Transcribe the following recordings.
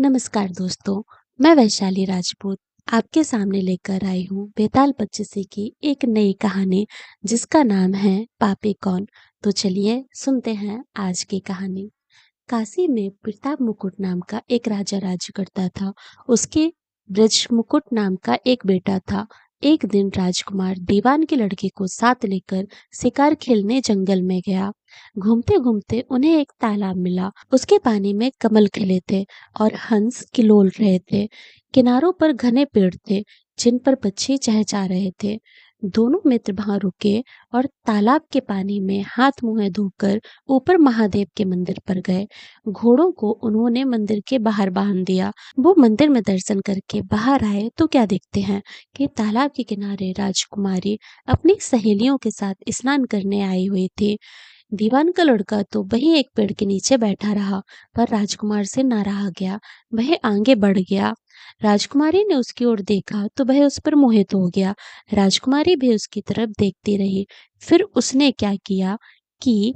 नमस्कार दोस्तों, मैं वैशाली राजपूत आपके सामने लेकर आई हूँ बेताल पच्चीसी की एक नई कहानी जिसका नाम है पापी कौन। तो चलिए सुनते हैं आज की कहानी। काशी में प्रताप मुकुट नाम का एक राजा राज्य करता था। उसके ब्रज मुकुट नाम का एक बेटा था। एक दिन राजकुमार दीवान की लड़की को साथ लेकर शिकार खेलने जंगल में गया। घूमते घूमते उन्हें एक तालाब मिला। उसके पानी में कमल खिले थे और हंस किलोल रहे थे। किनारों पर घने पेड़ थे जिन पर पक्षी चहचहा रहे थे। दोनों मित्र वहां रुके और तालाब के पानी में हाथ मुंह धोकर ऊपर महादेव के मंदिर पर गए। घोड़ों को उन्होंने मंदिर के बाहर बांध दिया। वो मंदिर में दर्शन करके बाहर आए तो क्या देखते हैं कि तालाब के किनारे राजकुमारी अपनी सहेलियों के साथ स्नान करने आई हुई थी। दीवान का लड़का तो वहीं एक पेड़ के नीचे बैठा रहा, पर राजकुमार से ना रहा गया। वह आगे बढ़ गया। राजकुमारी ने उसकी ओर देखा तो वह उस पर मोहित हो गया। राजकुमारी भी उसकी तरफ देखती रही। फिर उसने क्या किया कि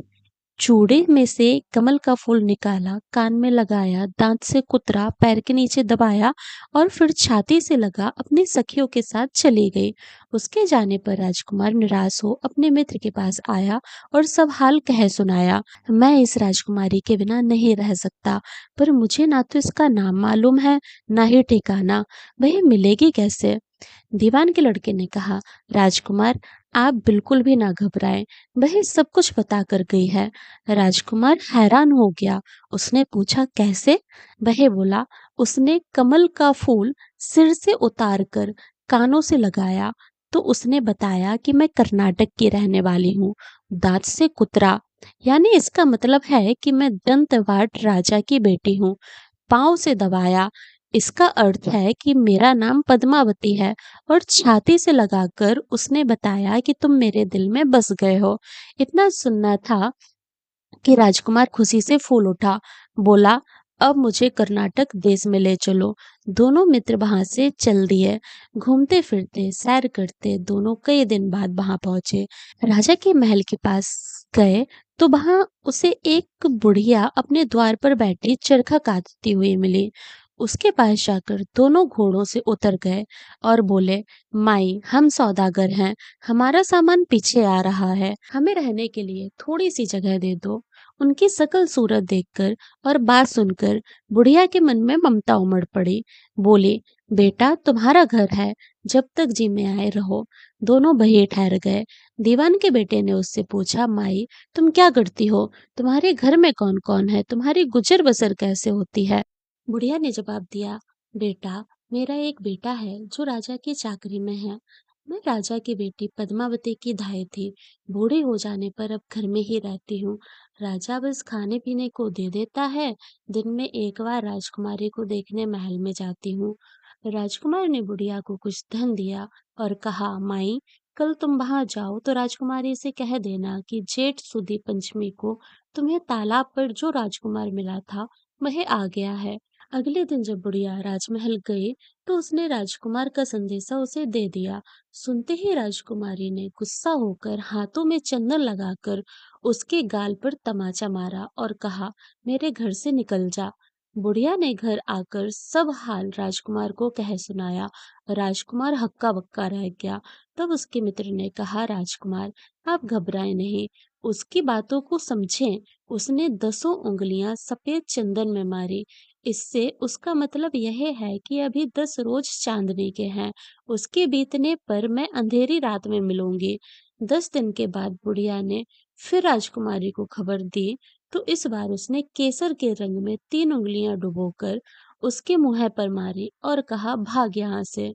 चूड़े में से कमल का फूल निकाला, कान में लगाया, दांत से कुतरा, पैर के नीचे दबाया और फिर छाती से लगा अपनी सखियों के साथ चली गई। उसके जाने पर राजकुमार निराश हो अपने मित्र के पास आया और सब हाल कह सुनाया। मैं इस राजकुमारी के बिना नहीं रह सकता, पर मुझे ना तो इसका नाम मालूम है, ना ही ठिकाना। वह मिलेगी कैसे? दीवान के लड़के ने कहा, राजकुमार आप बिल्कुल भी ना घबराएं, वह सब कुछ बता कर गई है। राजकुमार हैरान हो गया। उसने पूछा, कैसे? वह बोला, उसने कमल का फूल सिर से उतार कर कानों से लगाया तो उसने बताया कि मैं कर्नाटक की रहने वाली हूँ। दांत से कुतरा यानी इसका मतलब है कि मैं दंतवाट राजा की बेटी हूँ। पाँव से दबाया इसका अर्थ है कि मेरा नाम पद्मावती है। और छाती से लगाकर उसने बताया कि तुम मेरे दिल में बस गए हो। इतना सुनना था कि राजकुमार खुशी से फूल उठा। बोला, अब मुझे कर्नाटक देश में ले चलो। दोनों मित्र वहां से चल दिए। घूमते फिरते सैर करते दोनों कई दिन बाद वहां पहुंचे। राजा के महल के पास गए तो वहां उसे एक बुढ़िया अपने द्वार पर बैठी चरखा काटती हुई मिली। उसके पास जाकर दोनों घोड़ों से उतर गए और बोले, माई हम सौदागर हैं, हमारा सामान पीछे आ रहा है, हमें रहने के लिए थोड़ी सी जगह दे दो। उनकी सकल सूरत देखकर और बात सुनकर बुढ़िया के मन में ममता उमड़ पड़ी। बोली, बेटा तुम्हारा घर है, जब तक जी में आए रहो। दोनों बहिए ठहर गए। दीवान के बेटे ने उससे पूछा, माई तुम क्या करती हो? तुम्हारे घर में कौन कौन है? तुम्हारी गुजर बसर कैसे होती है? बुढ़िया ने जवाब दिया, बेटा मेरा एक बेटा है जो राजा की चाकरी में है। मैं राजा की बेटी पद्मावती की धाई थी। बूढ़ी हो जाने पर अब घर में ही रहती हूँ। राजा बस खाने पीने को दे देता है। दिन में एक बार राजकुमारी को देखने महल में जाती हूँ। राजकुमार ने बुढ़िया को कुछ धन दिया और कहा, माई कल तुम वहां जाओ तो राजकुमारी से कह देना कि जेठ सुदी पंचमी को तुम्हें तालाब पर जो राजकुमार मिला था वह आ गया है। अगले दिन जब बुढ़िया राजमहल गई तो उसने राजकुमार का संदेशा उसे दे दिया। सुनते ही राजकुमारी ने गुस्सा होकर हाथों में चंदन लगाकर उसके गाल पर तमाचा मारा और कहा, मेरे घर से निकल जा। बुढ़िया ने घर आकर सब हाल राजकुमार को कह सुनाया। राजकुमार हक्का बक्का रह गया। तब उसके मित्र ने कहा, राजकुमार आप घबराएं नहीं, उसकी बातों को समझें। उसने 10 उंगलियां सफेद चंदन में मारी। इससे उसका मतलब यह है कि अभी 10 रोज चांदनी के हैं। उसके बीतने पर मैं अंधेरी रात में मिलूंगी। 10 दिन के बाद बुढ़िया ने फिर राजकुमारी को खबर दी तो इस बार उसने केसर के रंग में 3 उंगलियां डुबोकर उसके मुंह पर मारी और कहा, भाग यहाँ से।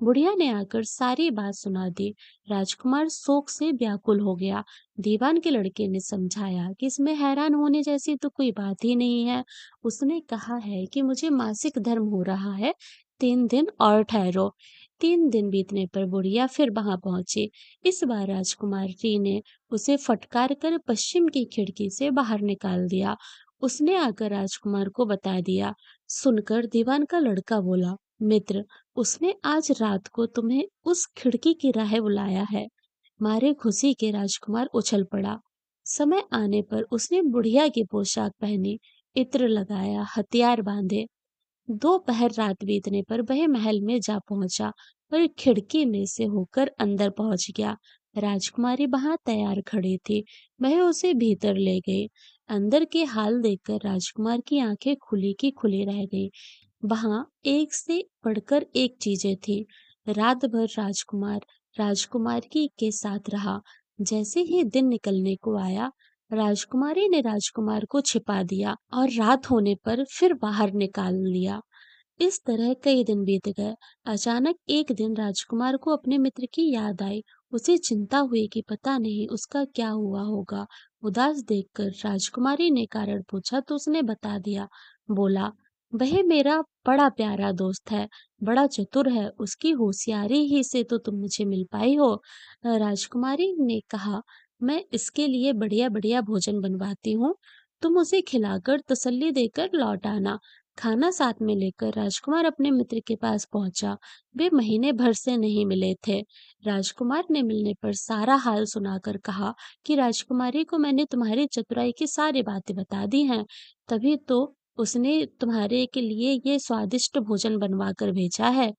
बुढ़िया ने आकर सारी बात सुना दी। राजकुमार शोक से व्याकुल हो गया। दीवान के लड़के ने समझाया कि इसमें हैरान होने जैसी तो कोई बात ही नहीं है। उसने कहा है कि मुझे मासिक धर्म हो रहा है, 3 दिन और ठहरो। 3 दिन बीतने पर बुढ़िया फिर वहां पहुंची। इस बार राजकुमारी ने उसे फटकार कर पश्चिम की खिड़की से बाहर निकाल दिया। उसने आकर राजकुमार को बता दिया। सुनकर दीवान का लड़का बोला, मित्र उसने आज रात को तुम्हें उस खिड़की की राह बुलाया है। मारे खुशी के राजकुमार उछल पड़ा। समय आने पर उसने बुढ़िया की पोशाक पहनी, इत्र लगाया, हथियार बांधे। दोपहर रात बीतने पर वह महल में जा पहुंचा और खिड़की में से होकर अंदर पहुंच गया। राजकुमारी वहां तैयार खड़ी थी। वह उसे भीतर ले गई। अंदर के हाल देखकर राजकुमार की आंखें खुली की खुली रह गई। वहां एक से बढ़कर एक चीजें थी। रात भर राजकुमार राजकुमारी के साथ रहा। जैसे ही दिन निकलने को आया, राजकुमारी ने राजकुमार को छिपा दिया और रात होने पर फिर बाहर निकाल लिया। इस तरह कई दिन बीत गए। अचानक एक दिन राजकुमार को अपने मित्र की याद आई। उसे चिंता हुई कि पता नहीं उसका क्या हुआ होगा। उदास देखकर राजकुमारी ने कारण पूछा तो उसने बता दिया। बोला, वह मेरा बड़ा प्यारा दोस्त है, बड़ा चतुर है, उसकी होशियारी ही से तो तुम मुझे मिल पाई हो। राजकुमारी ने कहा, मैं इसके लिए बढ़िया बढ़िया भोजन बनवाती हूँ, तुम उसे खिलाकर तसल्ली देकर लौट आना। खाना साथ में लेकर राजकुमार अपने मित्र के पास पहुंचा। वे महीने भर से नहीं मिले थे। राजकुमार ने मिलने पर सारा हाल सुनाकर कहा कि राजकुमारी को मैंने तुम्हारी चतुराई की सारी बातें बता दी हैं, तभी तो उसने तुम्हारे के लिए ये स्वादिष्ट भोजन बनवा कर भेजा है।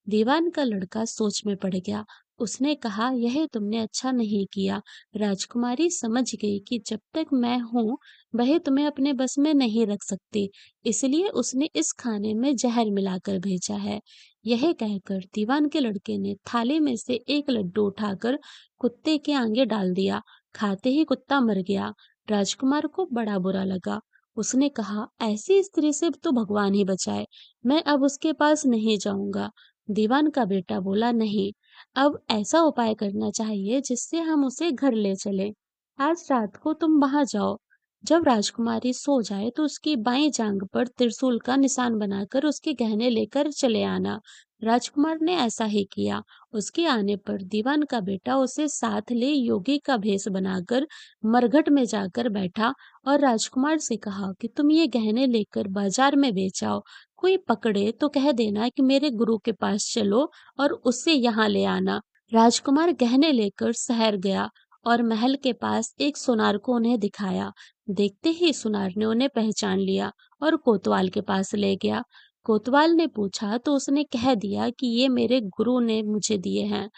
दीवान का लड़का सोच में पड़ गया। उसने कहा, यह तुमने अच्छा नहीं किया। राजकुमारी समझ गई कि जब तक मैं हूँ, वह तुम्हें अपने बस में नहीं रख सकती, इसलिए उसने इस खाने में जहर मिलाकर भेजा है। यह कहकर दीवान के लड़के ने थाली में से एक लड्डू उठाकर कुत्ते के आगे डाल दिया। खाते ही कुत्ता मर गया। राजकुमार को बड़ा बुरा लगा। उसने कहा, ऐसी स्त्री से तो भगवान ही बचाए, मैं अब उसके पास नहीं जाऊंगा। दीवान का बेटा बोला, नहीं, अब ऐसा उपाय करना चाहिए जिससे हम उसे घर ले चले। आज रात को तुम वहां जाओ। जब राजकुमारी सो जाए तो उसकी बाईं जांघ पर त्रिशूल का निशान बनाकर उसके गहने लेकर चले आना। राजकुमार ने ऐसा ही किया। उसके आने पर दीवान का बेटा उसे साथ ले योगी का भेष बनाकर मरघट में जाकर बैठा और राजकुमार से कहा कि तुम ये गहने लेकर बाजार में बेच आओ। कोई पकड़े तो कह देना कि मेरे गुरु के पास चलो और उससे यहाँ ले आना। राजकुमार गहने लेकर शहर गया और महल के पास एक सुनार को उन्हें दिखाया। देखते ही सुनार ने उन्हें पहचान लिया और कोतवाल के पास ले गया। कोतवाल ने पूछा तो उसने कह दिया कि ये मेरे गुरु ने मुझे दिए हैं।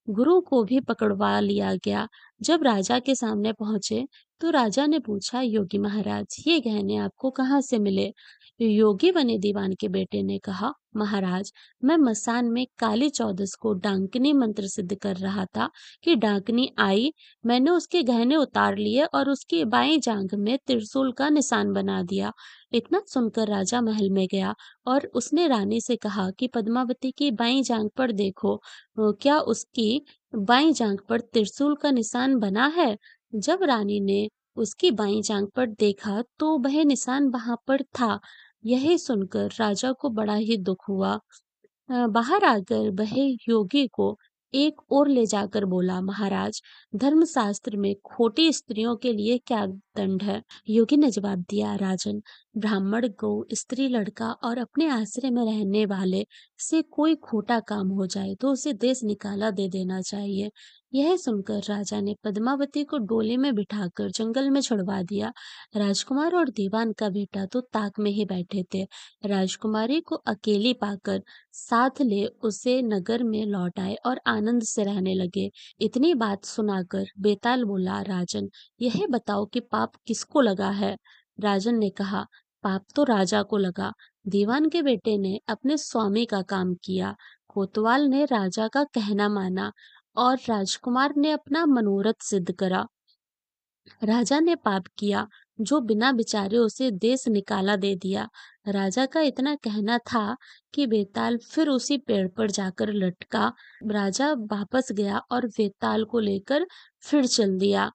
गुरु को भी पकड़वा लिया गया। जब राजा के सामने पहुंचे तो राजा ने पूछा, योगी महाराज, ये गहने आपको कहाँ से मिले? योगी बने दीवान के बेटे ने कहा, महाराज, मैं मसान में काली चौदस को डांकनी मंत्र सिद्ध कर रहा था कि डांकनी आई, मैंने उसके गहने उतार लिए और उसकी बाईं जांघ में त्रिशूल का निशान बना दिया। इतना सुनकर राजा महल में गया और उसने रानी से कहा कि पद्मावती की बाईं जांघ पर देखो, क्या उसकी बाईं जांघ पर त्रिशूल का निशान बना है? जब रानी ने उसकी बाईं जांघ पर देखा तो वह निशान वहां पर था। यही सुनकर राजा को बड़ा ही दुख हुआ। बाहर आकर वह योगी को एक ओर ले जाकर बोला, महाराज, धर्मशास्त्र में खोटी स्त्रियों के लिए क्या दंड है? योगी ने जवाब दिया, राजन, ब्राह्मण, गौ, स्त्री, लड़का और अपने आश्रय में रहने वाले से कोई खोटा काम हो जाए तो उसे देश निकाला दे देना चाहिए। यह सुनकर राजा ने पद्मावती को डोले में बिठाकर जंगल में छुड़वा दिया। राजकुमार और दीवान का बेटा तो ताक में ही बैठे थे। राजकुमारी को अकेली पाकर साथ ले उसे नगर में लौट आए और आनंद से रहने लगे। इतनी बात सुनाकर बेताल बोला, राजन, यह बताओ कि पाप किसको लगा है? राजन ने कहा, पाप तो राजा को लगा। दीवान के बेटे ने अपने स्वामी का काम किया। कोतवाल ने राजा का कहना माना और राजकुमार ने अपना मनोरथ सिद्ध करा। राजा ने पाप किया, जो बिना विचारे उसे देश निकाला दे दिया। राजा का इतना कहना था कि बेताल फिर उसी पेड़ पर जाकर लटका। राजा वापस गया और बेताल को लेकर फिर चल दिया।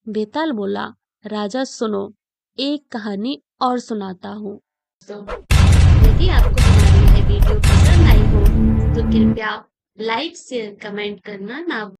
बेताल बोला, राजा सुनो, एक कहानी और सुनाता हूँ। तो यदि आपको हमारी यह वीडियो पसंद आई हो तो कृपया लाइक शेयर कमेंट करना ना